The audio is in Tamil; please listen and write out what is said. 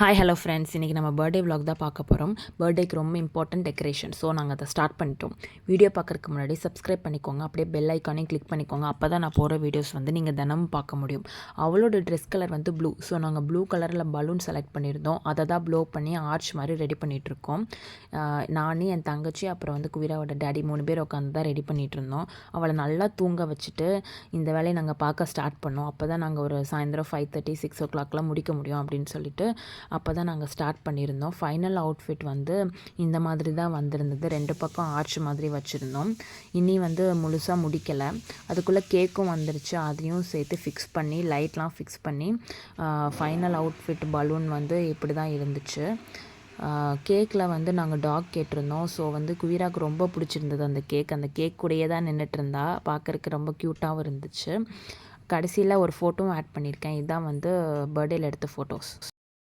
ஹாய் ஹலோ ஃப்ரெண்ட்ஸ், இன்றைக்கி நம்ம பர்த்டே vlog தான் பார்க்க போகிறோம். பர்த்டேக்கு ரொம்ப இம்பார்ட்டன்ட் டெக்கரேஷன். ஸோ நாங்கள் அதை ஸ்டார்ட் பண்ணிட்டோம். வீடியோ பார்க்குறதுக்கு முன்னாடி சப்ஸ்கிரைப் பண்ணிக்கோங்க, அப்படியே பெல் ஐக்கானையும் கிளிக் பண்ணிக்கோங்க. அப்போ தான் நான் போகிற வீடியோஸ் வந்து நீங்கள் தினமும் பார்க்க முடியும். அவளோட ட்ரெஸ் கலர் வந்து ப்ளூ. ஸோ நாங்கள் ப்ளூ கலரில் பலூன் செலக்ட் பண்ணியிருந்தோம். அதை தான் ப்ளோ பண்ணி ஆர்ச் மாதிரி ரெடி பண்ணிகிட்ருக்கோம். நான், என் தங்கச்சி, அப்புறம் வந்து குவிராவோட டேடி 3 பேர் உட்காந்து தான் ரெடி பண்ணிகிட்டு இருந்தோம். அவளை நல்லா தூங்க வச்சுட்டு இந்த வேலையை நாங்கள் பார்க்க ஸ்டார்ட் பண்ணோம். அப்போ தான் நாங்கள் ஒரு சாயந்தரம் 5:30 6 o'clockலாம் முடிக்க முடியும் அப்படின்னு சொல்லிட்டு அப்போ தான் நாங்கள் ஸ்டார்ட் பண்ணியிருந்தோம். ஃபைனல் அவுட்ஃபிட் வந்து இந்த மாதிரி தான் வந்திருந்தது. 2 பக்கம் ஆர்ச் மாதிரி வச்சுருந்தோம். இனி வந்து முழுசாக முடிக்கலை. அதுக்குள்ளே கேக்கும் வந்துருச்சு. அதையும் சேர்த்து ஃபிக்ஸ் பண்ணி லைட்லாம் ஃபிக்ஸ் பண்ணி ஃபைனல் அவுட்ஃபிட் பலூன் வந்து இப்படி தான் இருந்துச்சு. கேக்கில் வந்து நாங்கள் டாக் கேட்டிருந்தோம். ஸோ வந்து குவிராக்கு ரொம்ப பிடிச்சிருந்தது அந்த கேக். அந்த கேக் கூடயே தான் நின்றுட்டு இருந்தா. பார்க்குறக்கு ரொம்ப க்யூட்டாகவும் இருந்துச்சு. கடைசியில் ஒரு ஃபோட்டோவும் ஆட் பண்ணியிருக்கேன். இதுதான் வந்து பர்த்டேயில் எடுத்த ஃபோட்டோஸ்.